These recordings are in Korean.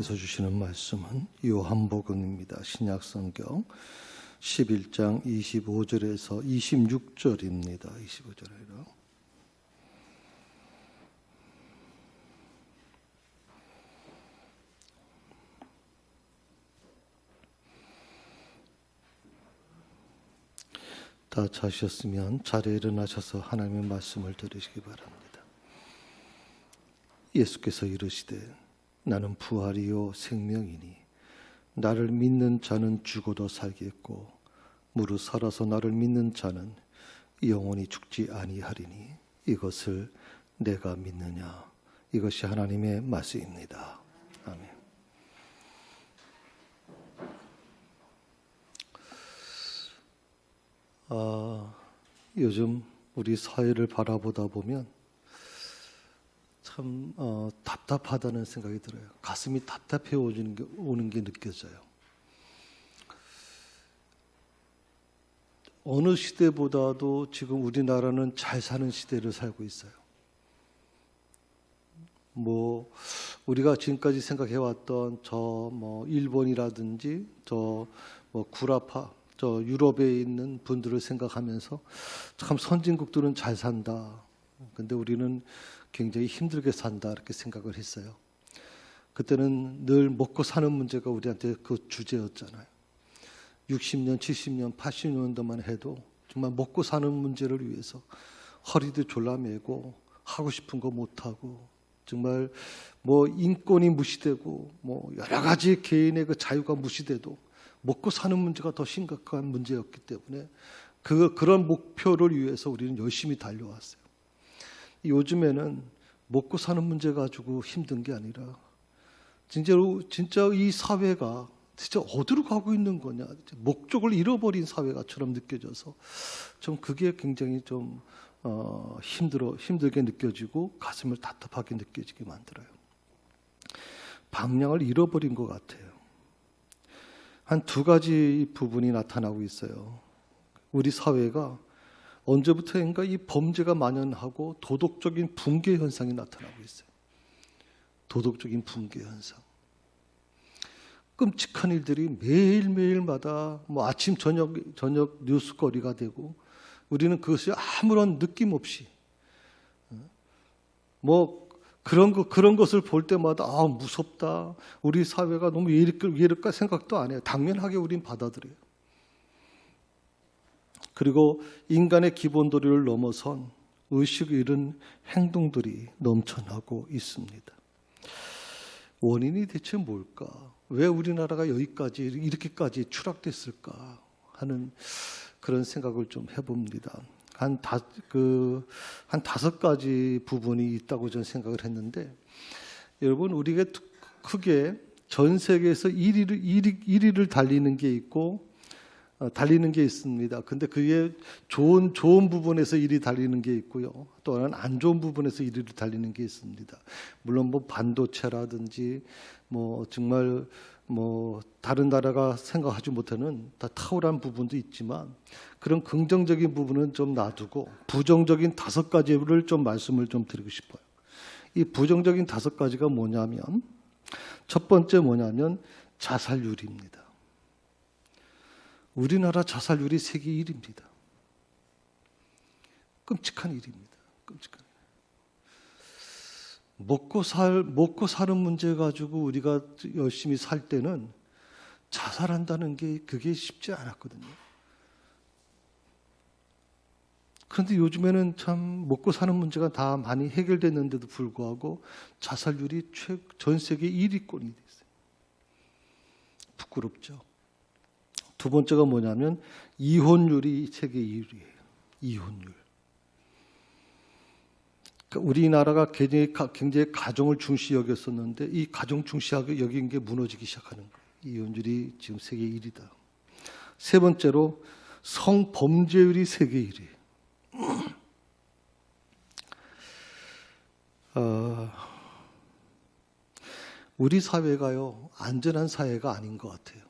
하나님께서 주시는 말씀은 요한복음입니다. 신약성경 11장 25절에서 26절입니다. 25절에요. 다 자셨으면 자리에 일어나셔서 하나님의 말씀을 들으시기 바랍니다. 예수께서 이르시되 나는 부활이요 생명이니 나를 믿는 자는 죽어도 살겠고 무릇 살아서 나를 믿는 자는 영원히 죽지 아니하리니 이것을 내가 믿느냐. 이것이 하나님의 말씀입니다. 아멘. 요즘 우리 사회를 바라보다 보면 참 답답하다는 생각이 들어요. 가슴이 답답해 오는 게 느껴져요. 어느 시대보다도 지금 우리나라는 잘 사는 시대를 살고 있어요. 우리가 지금까지 생각해왔던 일본이라든지 구라파 유럽에 있는 분들을 생각하면서 참 선진국들은 잘 산다. 근데 우리는 굉장히 힘들게 산다 이렇게 생각을 했어요. 그때는 늘 먹고 사는 문제가 우리한테 그 주제였잖아요. 60년, 70년, 80년도만 해도 정말 먹고 사는 문제를 위해서 허리도 졸라매고 하고 싶은 거 못하고 정말 인권이 무시되고 여러 가지 개인의 그 자유가 무시돼도 먹고 사는 문제가 더 심각한 문제였기 때문에 그런 목표를 위해서 우리는 열심히 달려왔어요. 요즘에는 먹고 사는 문제 가지고 힘든 게 아니라 진짜 이 사회가 진짜 어디로 가고 있는 거냐, 목적을 잃어버린 사회가처럼 느껴져서 좀 그게 굉장히 좀 힘들게 느껴지고 가슴을 답답하게 느껴지게 만들어요. 방향을 잃어버린 것 같아요. 한 두 가지 부분이 나타나고 있어요. 우리 사회가 언제부터인가 이 범죄가 만연하고 도덕적인 붕괴 현상이 나타나고 있어요. 도덕적인 붕괴 현상. 끔찍한 일들이 매일매일마다 아침 저녁 뉴스거리가 되고 우리는 그것이 아무런 느낌 없이 그런 것을 볼 때마다 무섭다. 우리 사회가 너무 왜 이럴까 생각도 안 해요. 당연하게 우린 받아들여요. 그리고 인간의 기본 도리를 넘어선 의식 잃은 행동들이 넘쳐나고 있습니다. 원인이 대체 뭘까? 왜 우리나라가 이렇게까지 추락됐을까 하는 그런 생각을 좀 해봅니다. 한 5가지 부분이 있다고 저는 생각을 했는데, 여러분, 우리가 크게 전 세계에서 1위를 달리는 게 있고 달리는 게 있습니다. 근데 그게 좋은 부분에서 1위 달리는 게 있고요. 또 하나는 안 좋은 부분에서 1위를 달리는 게 있습니다. 물론 반도체라든지 정말 다른 나라가 생각하지 못하는 다 탁월한 부분도 있지만 그런 긍정적인 부분은 좀 놔두고 부정적인 5가지를 좀 말씀을 좀 드리고 싶어요. 이 부정적인 5가지가 뭐냐면, 첫 번째 뭐냐면 자살률입니다. 우리나라 자살률이 세계 1위입니다. 끔찍한 일입니다. 끔찍한 일. 먹고 사는 문제 가지고 우리가 열심히 살 때는 자살한다는 게 그게 쉽지 않았거든요. 그런데 요즘에는 참 먹고 사는 문제가 다 많이 해결됐는데도 불구하고 자살률이 전 세계 1위권이 됐어요. 부끄럽죠. 두 번째가 뭐냐면 이혼율이 세계 1위예요. 이혼율. 그러니까 우리나라가 굉장히 가정을 중시 여겼었는데 이 가정 중시 여긴 게 무너지기 시작하는 거예요. 이혼율이 지금 세계 1위다. 세 번째로 성범죄율이 세계 1위. 우리 사회가요, 안전한 사회가 아닌 것 같아요.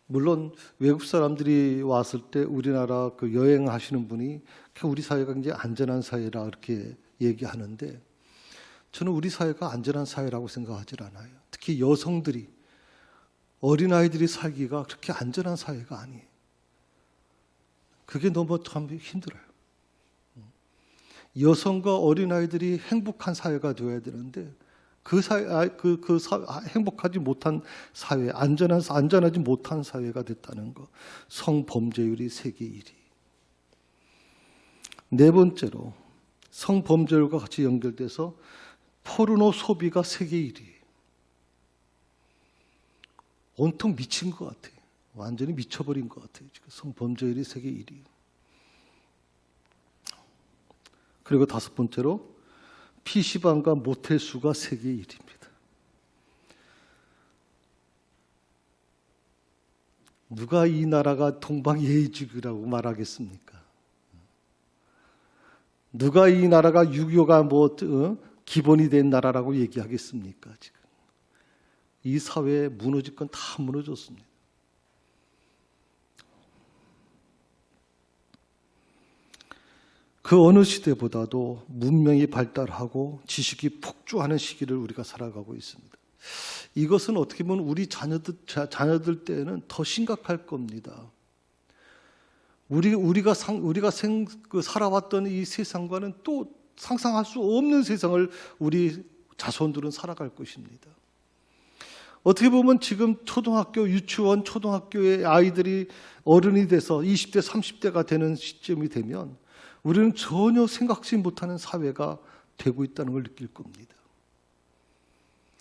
물론 외국 사람들이 왔을 때 우리나라 여행하시는 분이 우리 사회가 굉장히 안전한 사회라 그렇게 얘기하는데, 저는 우리 사회가 안전한 사회라고 생각하지 않아요. 특히 여성들이, 어린아이들이 살기가 그렇게 안전한 사회가 아니에요. 그게 너무 참 힘들어요. 여성과 어린아이들이 행복한 사회가 되어야 되는데 행복하지 못한 사회, 안전하지 못한 사회가 됐다는 거. 성범죄율이 세계 1위. 네 번째로 성범죄율과 같이 연결돼서 포르노 소비가 세계 1위. 온통 미친 것 같아요. 완전히 미쳐버린 것 같아요. 지금 성범죄율이 세계 1위. 그리고 다섯 번째로 PC방과 모텔 수가 세계 1위입니다. 누가 이 나라가 동방예의지국이라고 말하겠습니까? 누가 이 나라가 6.25가 기본이 된 나라라고 얘기하겠습니까? 지금 이 사회에 무너질 건 다 무너졌습니다. 그 어느 시대보다도 문명이 발달하고 지식이 폭주하는 시기를 우리가 살아가고 있습니다. 이것은 어떻게 보면 우리 자녀들 때에는 더 심각할 겁니다. 우리가 살아왔던 이 세상과는 또 상상할 수 없는 세상을 우리 자손들은 살아갈 것입니다. 어떻게 보면 지금 초등학교, 유치원, 초등학교의 아이들이 어른이 돼서 20대, 30대가 되는 시점이 되면 우리는 전혀 생각지 못하는 사회가 되고 있다는 걸 느낄 겁니다.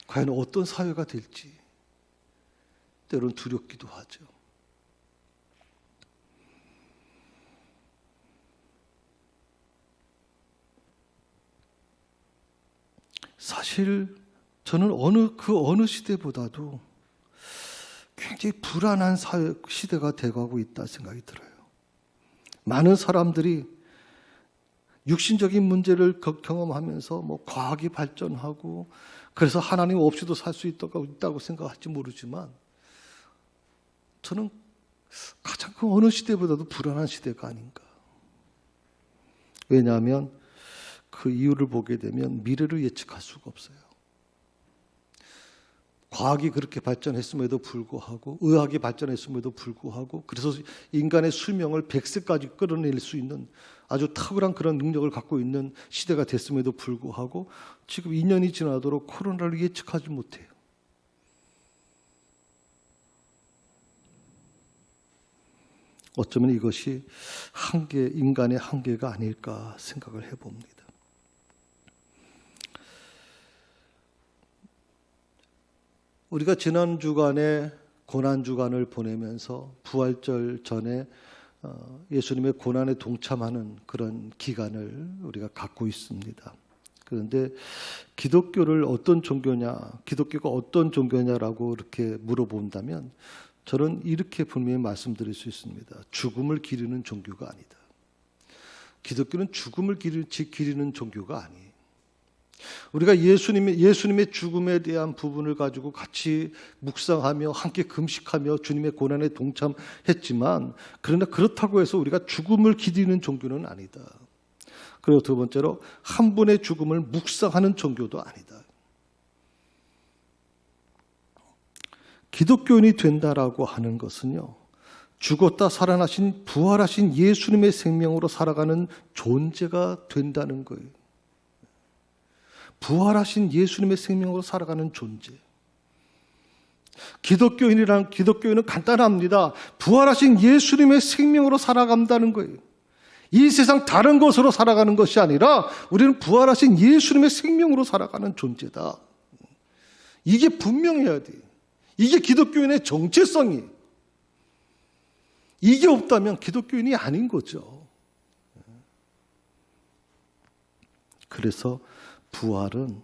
과연 어떤 사회가 될지 때로는 두렵기도 하죠. 사실 저는 그 어느 시대보다도 굉장히 불안한 시대가 되어가고 있다 생각이 들어요. 많은 사람들이 육신적인 문제를 경험하면서 과학이 발전하고 그래서 하나님 없이도 살 수 있다고 생각할지 모르지만 저는 가장 그 어느 시대보다도 불안한 시대가 아닌가. 왜냐하면 그 이유를 보게 되면 미래를 예측할 수가 없어요. 과학이 그렇게 발전했음에도 불구하고 의학이 발전했음에도 불구하고 그래서 인간의 수명을 100세까지 끌어낼 수 있는 아주 탁월한 그런 능력을 갖고 있는 시대가 됐음에도 불구하고 지금 2년이 지나도록 코로나를 예측하지 못해요. 어쩌면 이것이 인간의 한계가 아닐까 생각을 해봅니다. 우리가 지난 주간에 고난주간을 보내면서 부활절 전에 예수님의 고난에 동참하는 그런 기간을 우리가 갖고 있습니다. 그런데 기독교가 어떤 종교냐라고 이렇게 물어본다면 저는 이렇게 분명히 말씀드릴 수 있습니다. 죽음을 기리는 종교가 아니다. 기독교는 죽음을 기리는 종교가 아니에요. 우리가 예수님의 죽음에 대한 부분을 가지고 같이 묵상하며 함께 금식하며 주님의 고난에 동참했지만 그러나 그렇다고 해서 우리가 죽음을 기리는 종교는 아니다. 그리고 두 번째로 한 분의 죽음을 묵상하는 종교도 아니다. 기독교인이 된다라고 하는 것은요, 죽었다 살아나신 부활하신 예수님의 생명으로 살아가는 존재가 된다는 거예요. 부활하신 예수님의 생명으로 살아가는 존재. 기독교인은 간단합니다. 부활하신 예수님의 생명으로 살아간다는 거예요. 이 세상 다른 것으로 살아가는 것이 아니라 우리는 부활하신 예수님의 생명으로 살아가는 존재다. 이게 분명해야 돼요. 이게 기독교인의 정체성이에요. 이게 없다면 기독교인이 아닌 거죠. 그래서 부활은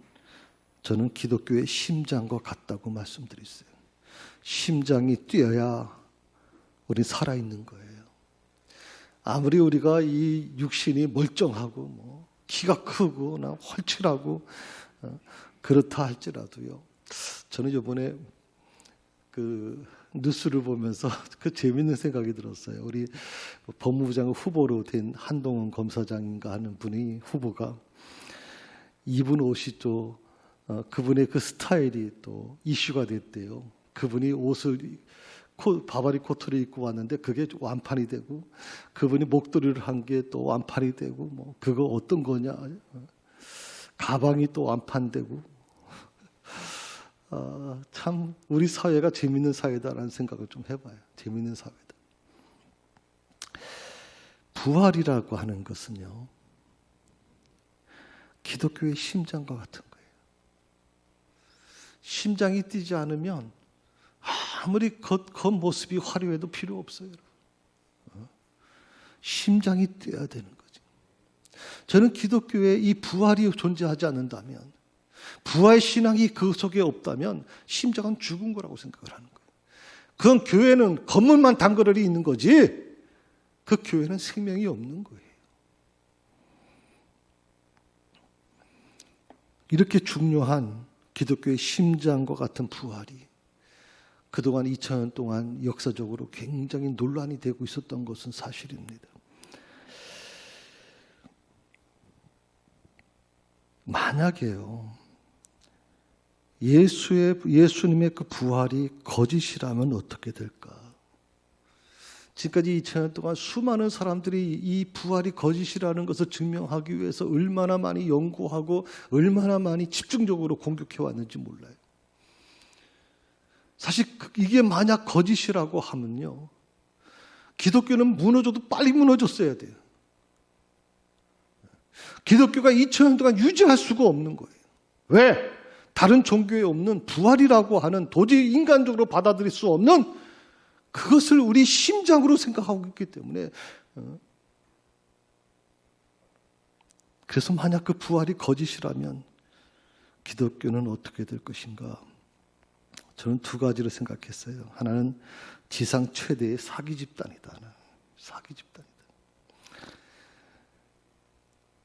저는 기독교의 심장과 같다고 말씀드렸어요. 심장이 뛰어야 우리 살아있는 거예요. 아무리 우리가 이 육신이 멀쩡하고 키가 크고 헐칠하고 그렇다 할지라도요. 저는 이번에 그 뉴스를 보면서 그 재밌는 생각이 들었어요. 우리 법무부 장관 후보로 된 한동훈 검사장인가 하는 분이 후보가 입은 옷이 또 그분의 그 스타일이 또 이슈가 됐대요. 그분이 옷을 바바리 코트를 입고 왔는데 그게 완판이 되고, 그분이 목도리를 한 게 또 완판이 되고, 뭐 그거 어떤 거냐, 가방이 또 완판되고. 참 우리 사회가 재밌는 사회다라는 생각을 좀 해봐요. 재밌는 사회다. 부활이라고 하는 것은요, 기독교의 심장과 같은 거예요. 심장이 뛰지 않으면 아무리 겉모습이 화려해도 필요 없어요. 심장이 뛰어야 되는 거죠. 저는 기독교에 이 부활이 존재하지 않는다면, 부활 신앙이 그 속에 없다면 심장은 죽은 거라고 생각을 하는 거예요. 그건 교회는 건물만 담그러리 있는 거지, 그 교회는 생명이 없는 거예요. 이렇게 중요한 기독교의 심장과 같은 부활이 그동안 2000년 동안 역사적으로 굉장히 논란이 되고 있었던 것은 사실입니다. 만약에요, 예수님의 그 부활이 거짓이라면 어떻게 될까? 지금까지 2000년 동안 수많은 사람들이 이 부활이 거짓이라는 것을 증명하기 위해서 얼마나 많이 연구하고 얼마나 많이 집중적으로 공격해 왔는지 몰라요. 사실 이게 만약 거짓이라고 하면요, 기독교는 무너져도 빨리 무너졌어야 돼요. 기독교가 2000년 동안 유지할 수가 없는 거예요. 왜? 다른 종교에 없는 부활이라고 하는, 도저히 인간적으로 받아들일 수 없는 그것을 우리 심장으로 생각하고 있기 때문에. 그래서 만약 그 부활이 거짓이라면 기독교는 어떻게 될 것인가? 저는 두 가지로 생각했어요. 하나는 지상 최대의 사기 집단이다. 사기 집단이다.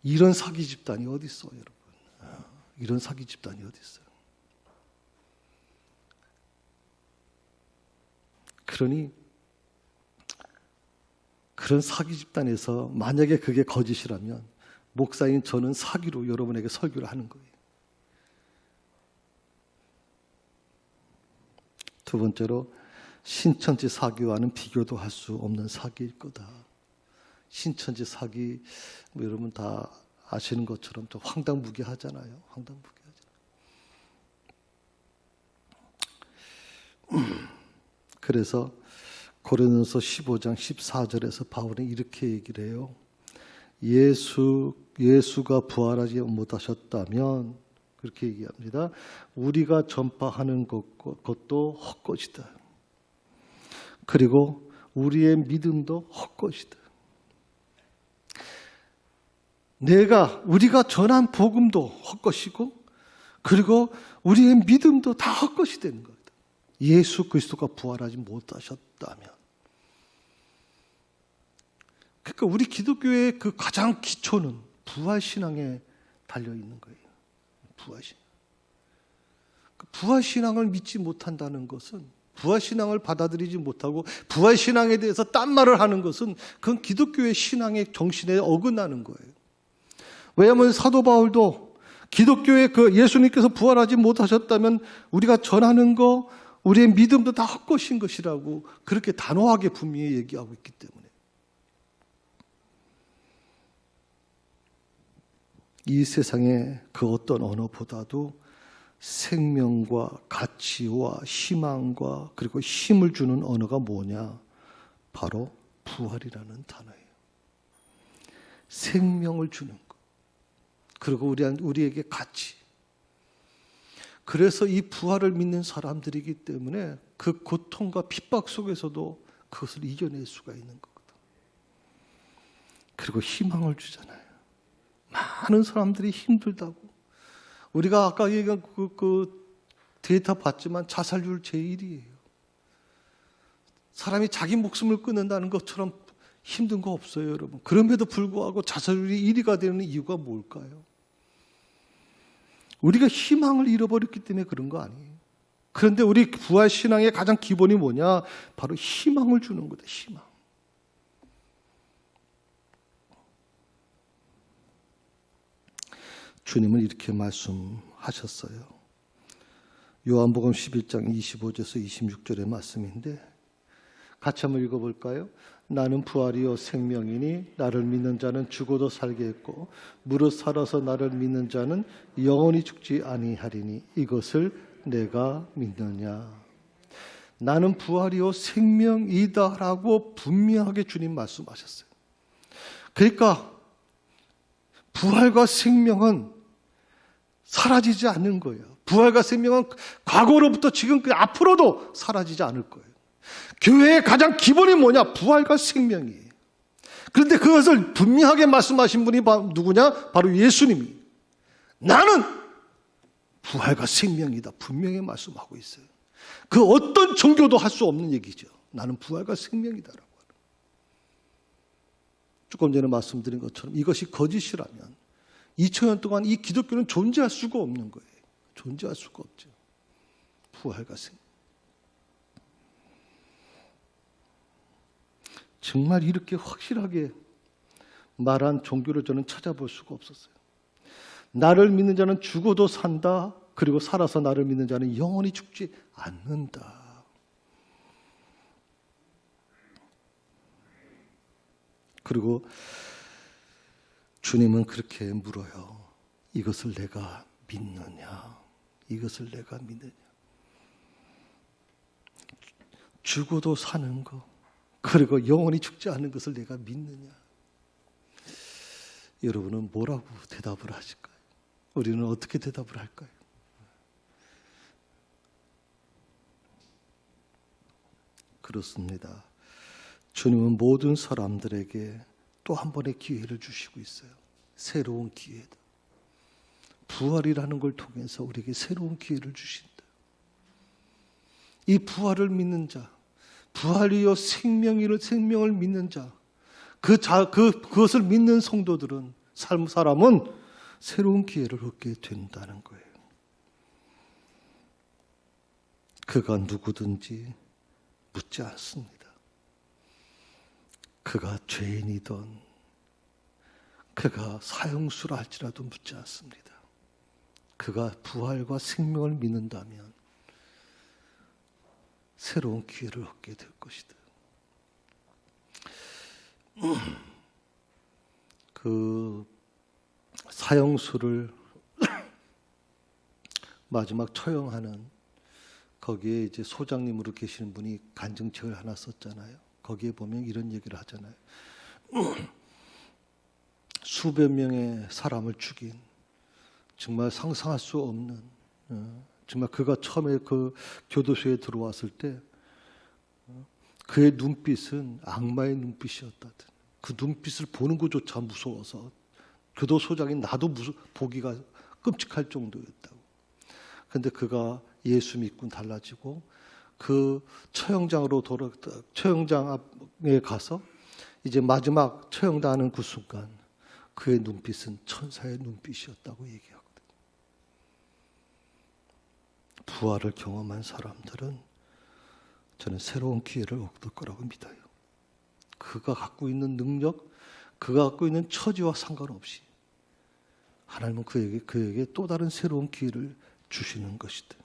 이런 사기 집단이 어디 있어요, 여러분? 이런 사기 집단이 어디 있어요? 그러니 그런 사기 집단에서 만약에 그게 거짓이라면 목사인 저는 사기로 여러분에게 설교를 하는 거예요. 두 번째로, 신천지 사기와는 비교도 할 수 없는 사기일 거다. 신천지 사기, 뭐 여러분 다 아시는 것처럼 좀 황당무계하잖아요. 그래서 고린도서 15장 14절에서 바울은 이렇게 얘기를 해요. 예수가 부활하지 못하셨다면, 그렇게 얘기합니다. 우리가 전파하는 것도 헛것이다. 그리고 우리의 믿음도 헛것이다. 우리가 전한 복음도 헛것이고, 그리고 우리의 믿음도 다 헛것이 되는 거다. 예수 그리스도가 부활하지 못하셨다면. 그러니까 우리 기독교의 그 가장 기초는 부활신앙에 달려있는 거예요. 부활신앙을 믿지 못한다는 것은, 부활신앙을 받아들이지 못하고 부활신앙에 대해서 딴 말을 하는 것은, 그건 기독교의 신앙의 정신에 어긋나는 거예요. 왜냐하면 사도 바울도 기독교의 그 예수님께서 부활하지 못하셨다면 우리가 전하는 거, 우리의 믿음도 다 헛것인 것이라고 그렇게 단호하게 분명히 얘기하고 있기 때문에. 이 세상의 그 어떤 언어보다도 생명과 가치와 희망과 그리고 힘을 주는 언어가 뭐냐? 바로 부활이라는 단어예요. 생명을 주는 것. 그리고 우리에게 가치. 그래서 이 부활을 믿는 사람들이기 때문에 그 고통과 핍박 속에서도 그것을 이겨낼 수가 있는 거거든. 그리고 희망을 주잖아요. 많은 사람들이 힘들다고. 우리가 아까 얘기한 그 데이터 봤지만 자살률 제1위예요. 사람이 자기 목숨을 끊는다는 것처럼 힘든 거 없어요, 여러분. 그럼에도 불구하고 자살률이 1위가 되는 이유가 뭘까요? 우리가 희망을 잃어버렸기 때문에 그런 거 아니에요. 그런데 우리 부활 신앙의 가장 기본이 뭐냐? 바로 희망을 주는 거다, 희망. 주님은 이렇게 말씀하셨어요. 요한복음 11장 25절에서 26절의 말씀인데 같이 한번 읽어볼까요? 나는 부활이요 생명이니 나를 믿는 자는 죽어도 살게 했고 무릇 살아서 나를 믿는 자는 영원히 죽지 아니하리니 이것을 내가 믿느냐. 나는 부활이요 생명이다라고 분명하게 주님 말씀하셨어요. 그러니까 부활과 생명은 사라지지 않는 거예요. 부활과 생명은 과거로부터 지금까지 앞으로도 사라지지 않을 거예요. 교회의 가장 기본이 뭐냐? 부활과 생명이에요. 그런데 그것을 분명하게 말씀하신 분이 누구냐? 바로 예수님이. 나는 부활과 생명이다. 분명히 말씀하고 있어요. 그 어떤 종교도 할 수 없는 얘기죠. 나는 부활과 생명이다라고 하는. 조금 전에 말씀드린 것처럼 이것이 거짓이라면 2000년 동안 이 기독교는 존재할 수가 없는 거예요. 존재할 수가 없죠. 부활과 생명. 정말 이렇게 확실하게 말한 종교를 저는 찾아볼 수가 없었어요. 나를 믿는 자는 죽어도 산다. 그리고 살아서 나를 믿는 자는 영원히 죽지 않는다. 그리고 주님은 그렇게 물어요. 이것을 내가 믿느냐? 이것을 내가 믿느냐? 죽어도 사는 것, 그리고 영원히 죽지 않는 것을 내가 믿느냐? 여러분은 뭐라고 대답을 하실까요? 우리는 어떻게 대답을 할까요? 그렇습니다. 주님은 모든 사람들에게 또 한 번의 기회를 주시고 있어요. 새로운 기회다. 부활이라는 걸 통해서 우리에게 새로운 기회를 주신다. 이 부활을 믿는 자, 부활이요 생명을 믿는 자, 그것을 믿는 성도들은 사람은 새로운 기회를 얻게 된다는 거예요. 그가 누구든지 묻지 않습니다. 그가 죄인이든 그가 사형수라 할지라도 묻지 않습니다. 그가 부활과 생명을 믿는다면 새로운 기회를 얻게 될 것이다. 그 사형수를 마지막 처형하는 거기에 이제 소장님으로 계시는 분이 간증책을 하나 썼잖아요. 거기에 보면 이런 얘기를 하잖아요. 수백 명의 사람을 죽인 정말 상상할 수 없는 정말 그가 처음에 그 교도소에 들어왔을 때 그의 눈빛은 악마의 눈빛이었다든 그 눈빛을 보는 것조차 무서워서 교도소장이 나도 보기가 끔찍할 정도였다고. 그런데 그가 예수 믿고 달라지고 그 처형장에 가서 이제 마지막 처형당하는 그 순간 그의 눈빛은 천사의 눈빛이었다고 얘기하거든요. 부활을 경험한 사람들은 저는 새로운 기회를 얻을 거라고 믿어요. 그가 갖고 있는 능력, 그가 갖고 있는 처지와 상관없이 하나님은 그에게 또 다른 새로운 기회를 주시는 것이다.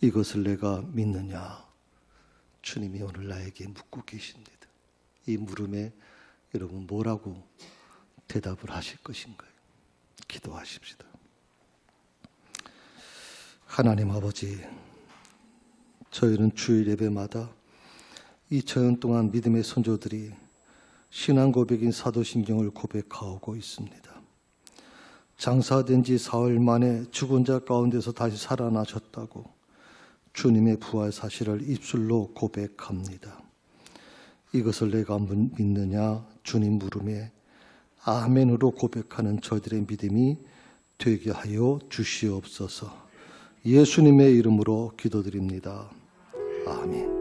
이것을 내가 믿느냐? 주님이 오늘 나에게 묻고 계십니다. 이 물음에 여러분 뭐라고 대답을 하실 것인가요? 기도하십시다. 하나님 아버지, 저희는 주일 예배마다 2000년 동안 믿음의 선조들이 신앙 고백인 사도신경을 고백하고 있습니다. 장사된 지 사흘 만에 죽은 자 가운데서 다시 살아나셨다고 주님의 부활 사실을 입술로 고백합니다. 이것을 내가 믿느냐? 주님 물음에 아멘으로 고백하는 저희들의 믿음이 되게 하여 주시옵소서. 예수님의 이름으로 기도드립니다. 아멘.